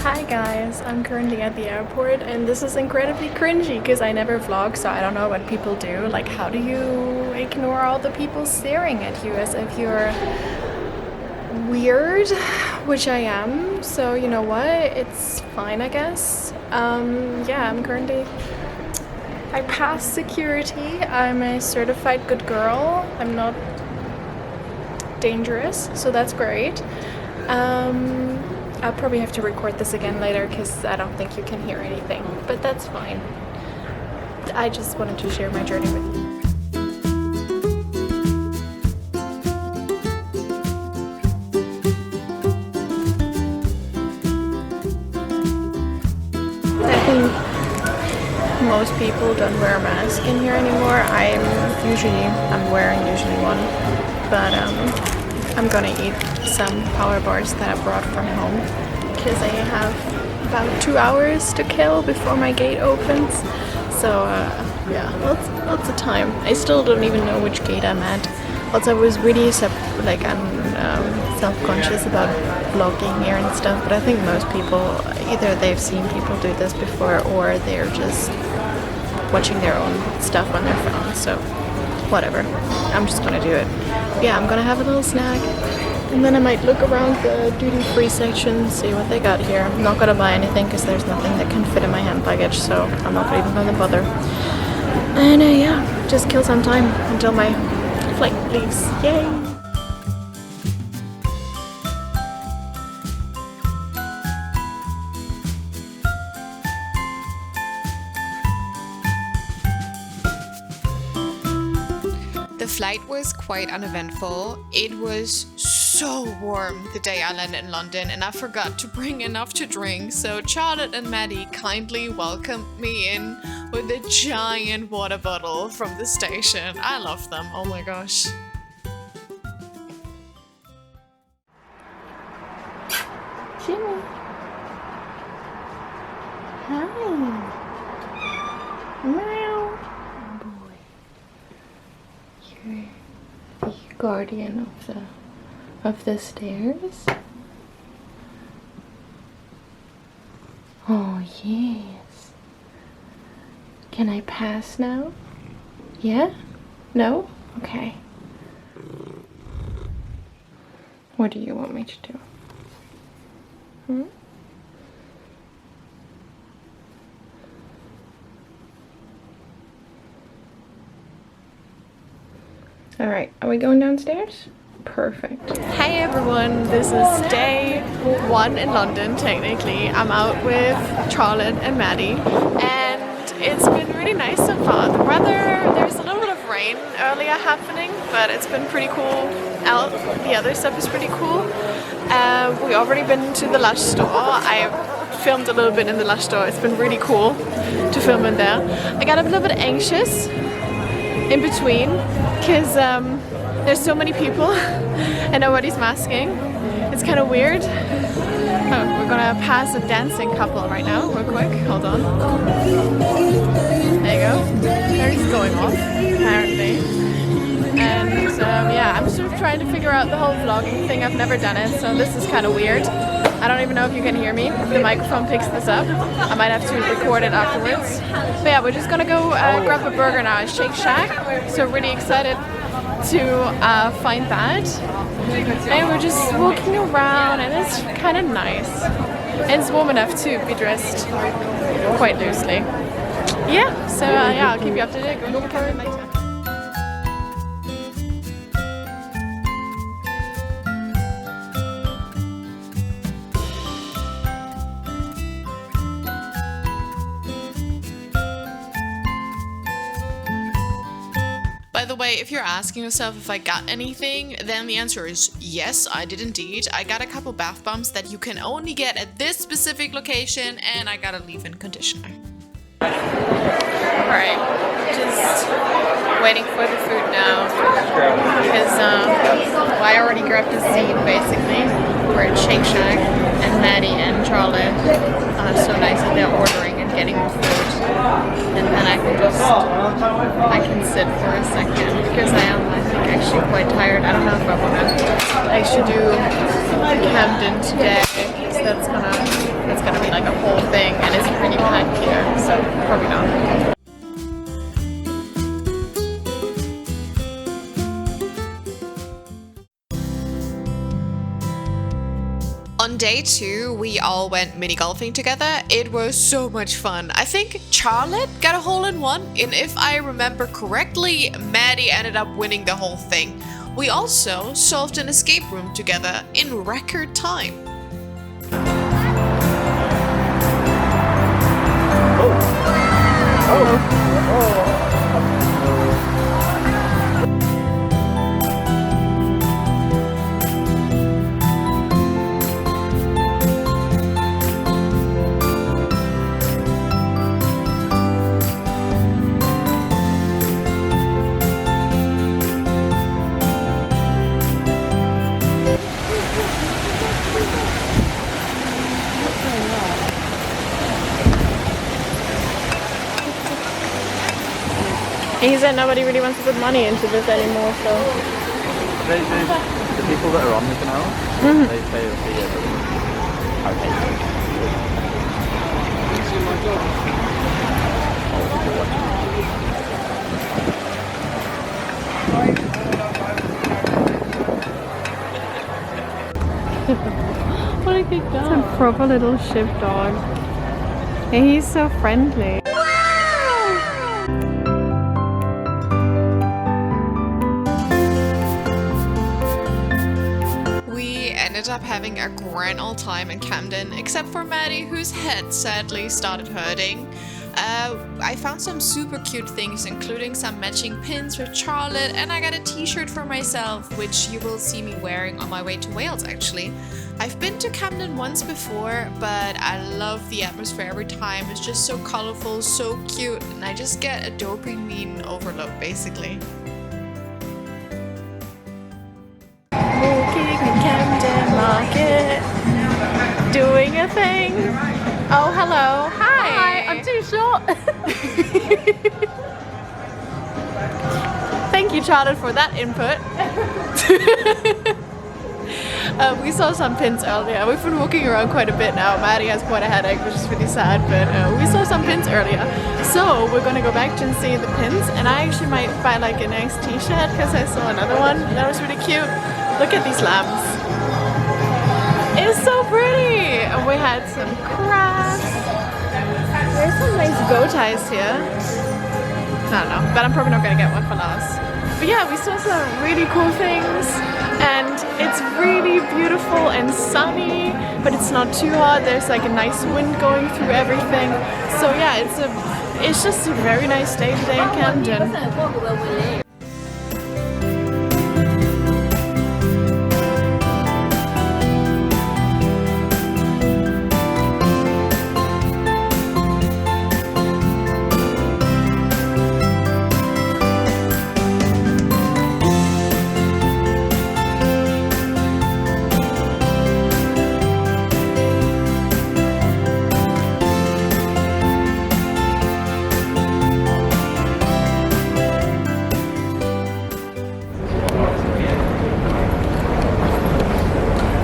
Hi guys, I'm currently at the airport and this is incredibly cringy because I never vlog, so I don't know what people do. Like, how do you ignore all the people staring at you as if you're weird? Which I am, so you know what? It's fine, I guess. Yeah, I passed security. I'm a certified good girl. I'm not dangerous, so that's great. I'll probably have to record this again later because I don't think you can hear anything, but that's fine. I just wanted to share my journey with you. I think most people don't wear a mask in here anymore. I'm wearing usually one, but I'm gonna eat some power bars that I brought from home because I have about 2 hours to kill before my gate opens. So yeah, lots of time. I still don't even know which gate I'm at. Also, I was really I'm self-conscious about vlogging here and stuff, but I think most people, either they've seen people do this before or they're just watching their own stuff on their phone. So whatever, I'm just gonna do it. Yeah, I'm gonna have a little snack and then I might look around the duty-free section, see what they got here. I'm not gonna buy anything because there's nothing that can fit in my hand luggage, so I'm not even gonna bother. And yeah, just kill some time until my flight leaves. Yay! The flight was quite uneventful. It was so warm the day I landed in London and I forgot to bring enough to drink, so Charlotte and Matty kindly welcomed me in with a giant water bottle from the station. I love them, oh my gosh. Jimmy. Hi. Meow. Boy. You're the guardian of the stairs. Oh yes. Can I pass now? Yeah? No? Okay. What do you want me to do? Alright, are we going downstairs? Perfect. Hey everyone, this is day 1 in London, technically. I'm out with Charlotte and Matty, and it's been really nice so far. The weather, there's a little bit of rain earlier happening, but it's been pretty cool out. The other stuff is pretty cool. We've already been to the Lush store. I filmed a little bit in the Lush store. It's been really cool to film in there. I got a little bit anxious in between because there's so many people and nobody's masking. It's kind of weird. Oh, we're gonna pass a dancing couple right now, real quick. Hold on. There you go. They're going off, apparently. And yeah, I'm sort of trying to figure out the whole vlogging thing. I've never done it, so this is kind of weird. I don't even know if you can hear me. If the microphone picks this up, I might have to record it afterwards. But yeah, we're just gonna go grab a burger now at Shake Shack. So really excited to find that. And we're just walking around and it's kind of nice. And it's warm enough to be dressed quite loosely. Yeah, so yeah, I'll keep you up to date. Go for later. By the way, if you're asking yourself if I got anything, then the answer is yes, I did indeed. I got a couple bath bombs that you can only get at this specific location, and I got a leave-in conditioner. Alright, just waiting for the food now because I already grabbed a seat basically. We're at Shake Shack and Matty and Charlotte are so nice that they're ordering and getting the food, and then I can sit for a second because I think actually quite tired. I don't know if I want to actually do Camden today because that's it's gonna be like a whole thing and it's pretty packed here, so probably not. On day 2, we all went mini golfing together. It was so much fun. I think Charlotte got a hole-in-one, and if I remember correctly, Matty ended up winning the whole thing. We also solved an escape room together in record time. He said nobody really wants to put money into this anymore, so... The people that are on the canal, they pay a fee every month. What a good dog. It's a proper little sheepdog. And he's so friendly. Up having a grand old time in Camden, except for Matty, whose head sadly started hurting. I found some super cute things, including some matching pins for Charlotte, and I got a t-shirt for myself, which you will see me wearing on my way to Wales actually. I've been to Camden once before, but I love the atmosphere every time. It's just so colorful, so cute, and I just get a dopamine overload basically. Market, doing a thing. Oh, hello. Hi. I'm too short. Thank you, Charlotte, for that input. We saw some pins earlier. We've been walking around quite a bit now. Matty has quite a headache, which is really sad, but we saw some pins earlier. So we're gonna go back and see the pins, and I actually might buy like a nice t-shirt because I saw another one that was really cute. Look at these lambs. It's so pretty! And we had some crafts. There's some nice bow ties here. I don't know, but I'm probably not gonna get one for Lars. But yeah, we saw some really cool things, and it's really beautiful and sunny, but it's not too hot. There's like a nice wind going through everything. So yeah, it's just a very nice day today in Camden.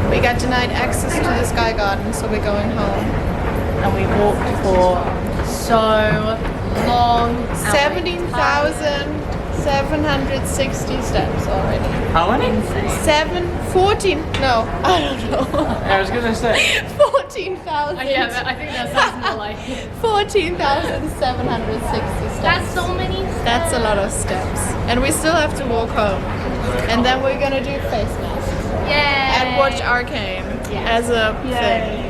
We got denied access to the Sky Garden, so we're going home. And we walked for so long. 17,760 steps already. How many? 14, no, I don't know. I was gonna say 14,000. Yeah, but I think that sounds more like 14,760 steps. That's so many steps. That's a lot of steps. And we still have to walk home. And then we're gonna do face masks. Yay! And watch Arcane as a thing.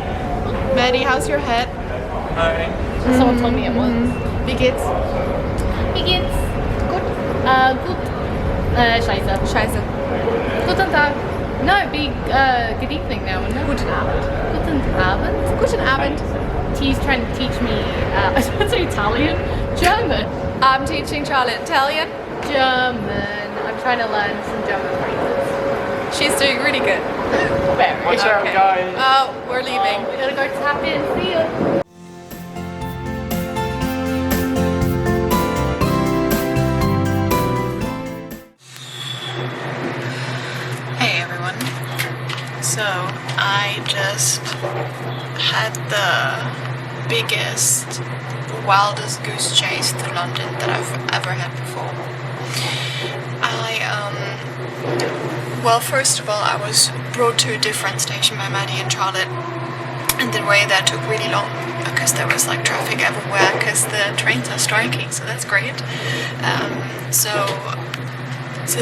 Maddie, how's your head? hi. Someone told me it once. Wie geht's? Wie geht's? Gut. Gut. Scheiße. Scheiße. Guten Tag. No, it'd be good evening now, wouldn't it? Guten Abend. Guten Abend. Guten Abend. He's trying to teach me, I was going to say Italian. German. I'm teaching Charlotte Italian. German. I'm trying to learn some German phrases. She's doing really good. Very. Watch out, guys. Oh, we're leaving. We're going to go tap in. See you. So I just had the biggest, wildest goose chase to London that I've ever had before. Well, first of all, I was brought to a different station by Matty and Charlotte, and the way there took really long because there was like traffic everywhere because the trains are striking, so that's great. So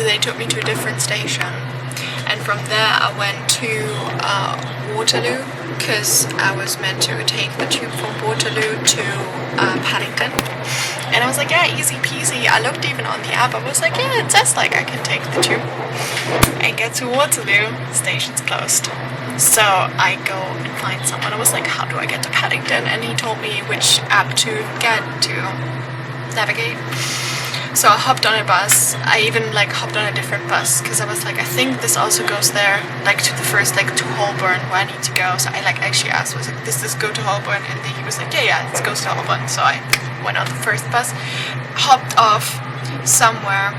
they took me to a different station, and from there I went to Waterloo because I was meant to take the tube from Waterloo to Paddington. And I was like, yeah, easy peasy. I looked even on the app. I was like, yeah, it says like I can take the tube and get to Waterloo. Station's closed. So I go and find someone. I was like, how do I get to Paddington? And he told me which app to get to navigate. So I hopped on a bus. I even like hopped on a different bus because I was like, I think this also goes there, like to the first, like to Holborn where I need to go. So I like actually asked, was like, does this go to Holborn? And then he was like, yeah, this goes to Holborn. So I went on the first bus, hopped off somewhere,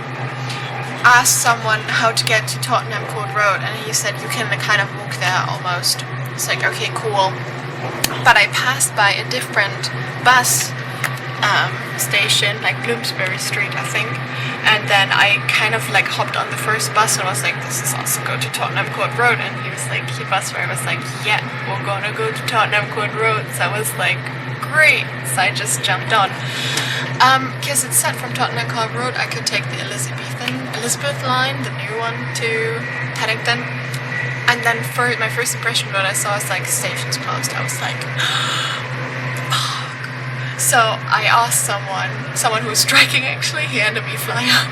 asked someone how to get to Tottenham Court Road, and he said you can kind of walk there almost. It's like, okay, cool. But I passed by a different bus station, like Bloomsbury Street, I think, and then I kind of like hopped on the first bus and was like, this is also go to Tottenham Court Road, and he was like, the bus driver was like, yeah, we're gonna go to Tottenham Court Road. So I was like, great. So I just jumped on because it said from Tottenham Court Road I could take the Elizabeth line, the new one, to Paddington. And then my first impression when I saw is like, station's closed. I was like, so I asked someone who was striking actually, he handed me a flyer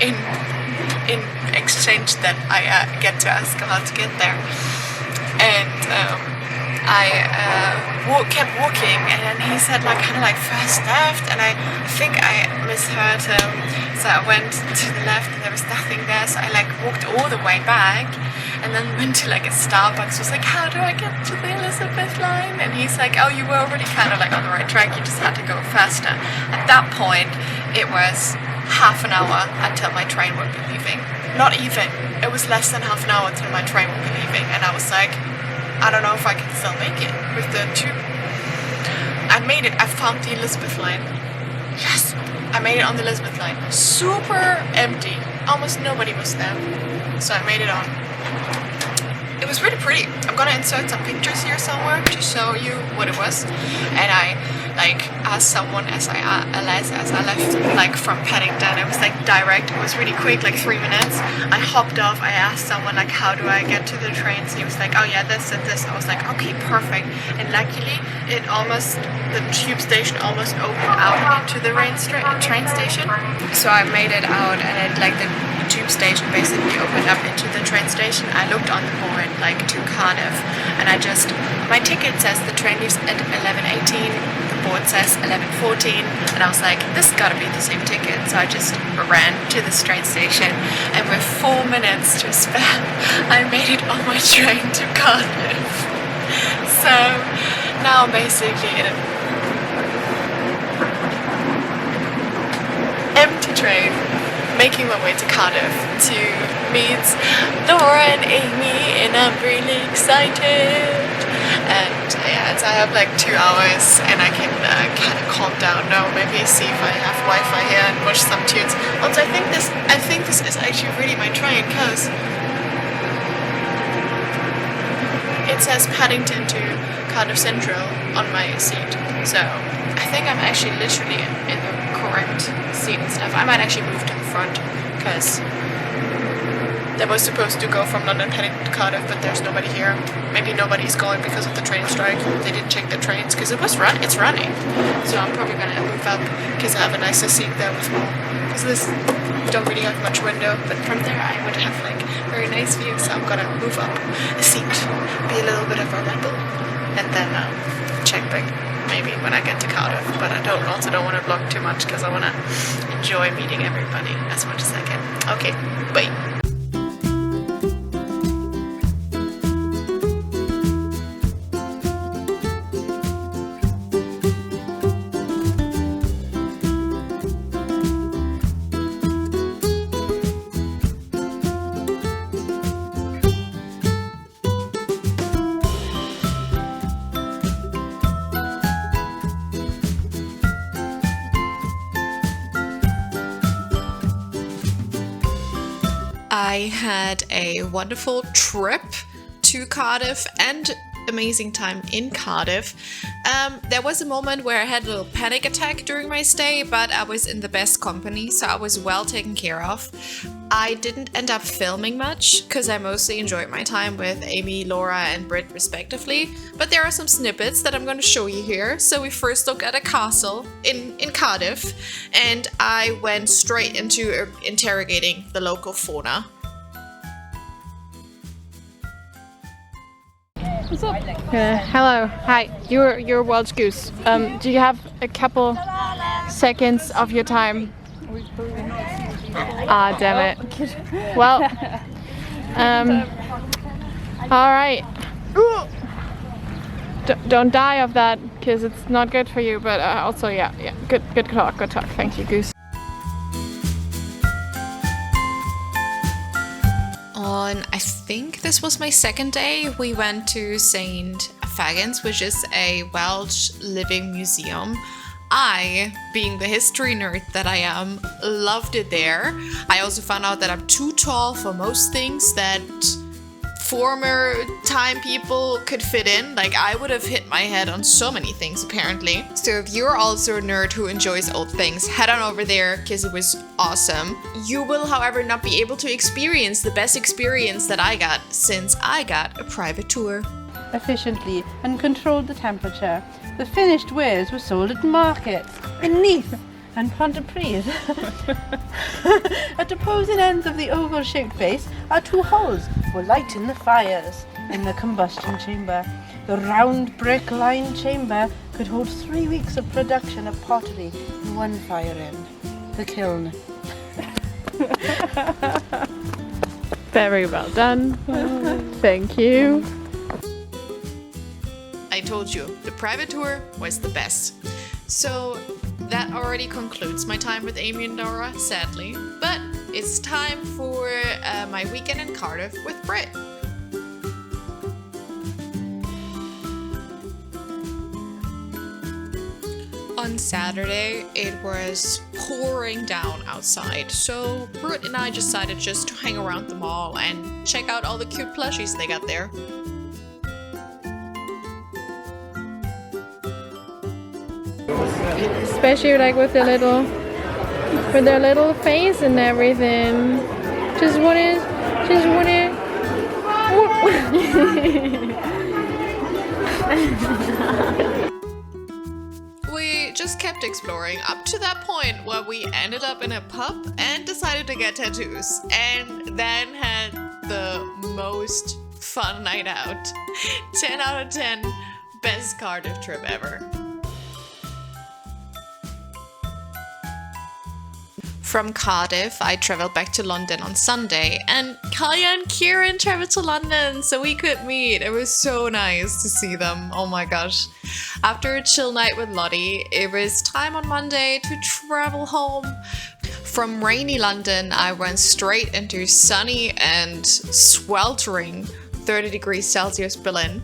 in exchange that I get to ask him how to get there. And I kept walking, and then he said like kind of like first left, and I think I misheard him. So I went to the left and there was nothing there, so I like walked all the way back and then went to like a Starbucks. Was like, how do I get to the Elizabeth line? And he's like, oh, you were already kind of like on the right track, you just had to go faster. At that point it was half an hour until my train would be leaving. Not even, it was less than half an hour until my train would be leaving, and I was like, I don't know if I can still make it with the tube. I made it. I found the Elizabeth line. Yes! I made it on the Elizabeth line. Super empty. Almost nobody was there. So I made it on. It was really pretty. I'm gonna insert some pictures here somewhere to show you what it was. And I like asked someone as I left like from Paddington. It was like direct. It was really quick, like 3 minutes. I hopped off. I asked someone like, how do I get to the trains? He was like, oh yeah, this and this. I was like, okay, perfect. And luckily the tube station almost opened out into the train station. So I made it out, and it like the tube station basically opened up into the train station. I looked on the board like to Cardiff, and my ticket says the train leaves at 11:18. The board says 11:14, and I was like, this gotta be the same ticket. So I just ran to this train station, and with 4 minutes to spare, I made it on my train to Cardiff. So now I'm basically in an empty train, making my way to Cardiff to meet Laura and Amy, and I'm really excited. And yeah, so I have like 2 hours, and I can kind of calm down now. Maybe see if I have Wi-Fi here and watch some tunes. Also, I think this is actually really my train, because it says Paddington to Cardiff Central on my seat. So I think I'm actually literally in the correct seat and stuff. I might actually move to the front, because they were supposed to go from London Paddington to Cardiff, but there's nobody here. Maybe nobody's going because of the train strike. They didn't check the trains because it's running. So I'm probably gonna move up because I have a nicer seat there with more. Because this don't really have much window, but from there I would have like very nice view. So I'm gonna move up a seat, be a little bit of a rebel, and then check back maybe when I get to Cardiff. But I don't want to vlog too much because I want to enjoy meeting everybody as much as I can. Okay, bye. had a wonderful trip to Cardiff and amazing time in Cardiff. There was a moment where I had a little panic attack during my stay, but I was in the best company, so I was well taken care of. I didn't end up filming much because I mostly enjoyed my time with Amy, Laura and Britt respectively, but there are some snippets that I'm going to show you here. So we first looked at a castle in Cardiff, and I went straight into interrogating the local fauna. What's up? Hello, hi. You're Welsh Goose. Do you have a couple seconds of your time? Ah, damn it. Well, all right. Don't die of that, because it's not good for you. But also, yeah, good talk. Thank you, Goose. On, I think this was my second day, we went to St. Fagans, which is a Welsh living museum. I, being the history nerd that I am, loved it there. I also found out that I'm too tall for most things that former time people could fit in. Like, I would have hit my head on so many things apparently. So if you're also a nerd who enjoys old things, head on over there because it was awesome. You will, however, not be able to experience the best experience that I got, since I got a private tour. Efficiently and controlled the temperature. The finished wares were sold at markets in Neath and Pontypridd. At opposing ends of the oval-shaped base are two holes for lighting the fires. In the combustion chamber, the round brick-lined chamber could hold 3 weeks of production of pottery in one fire end, the kiln. Very well done. Thank you. I told you, the private tour was the best. So that already concludes my time with Amy and Laura, sadly. But it's time for my weekend in Cardiff with Britt. On Saturday, it was pouring down outside, so Britt and I decided just to hang around the mall and check out all the cute plushies they got there. Especially like with their little face and everything. Just wanna. We just kept exploring up to that point where we ended up in a pub and decided to get tattoos, and then had the most fun night out. 10 out of 10, best Cardiff trip ever. From Cardiff, I travelled back to London on Sunday, and Calla and Kieran travelled to London so we could meet. It was so nice to see them. Oh my gosh. After a chill night with Lottie, it was time on Monday to travel home. From rainy London, I went straight into sunny and sweltering 30 degrees Celsius Berlin.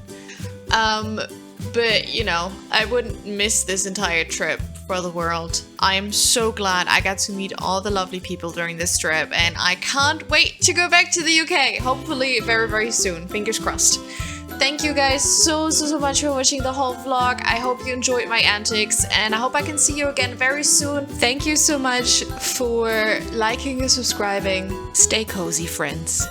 But you know, I wouldn't miss this entire trip for the world. I am so glad I got to meet all the lovely people during this trip, and I can't wait to go back to the UK, hopefully very, very soon. Fingers crossed. Thank you guys so much for watching the whole vlog. I hope you enjoyed my antics, and I hope I can see you again very soon. Thank you so much for liking and subscribing. Stay cozy, friends.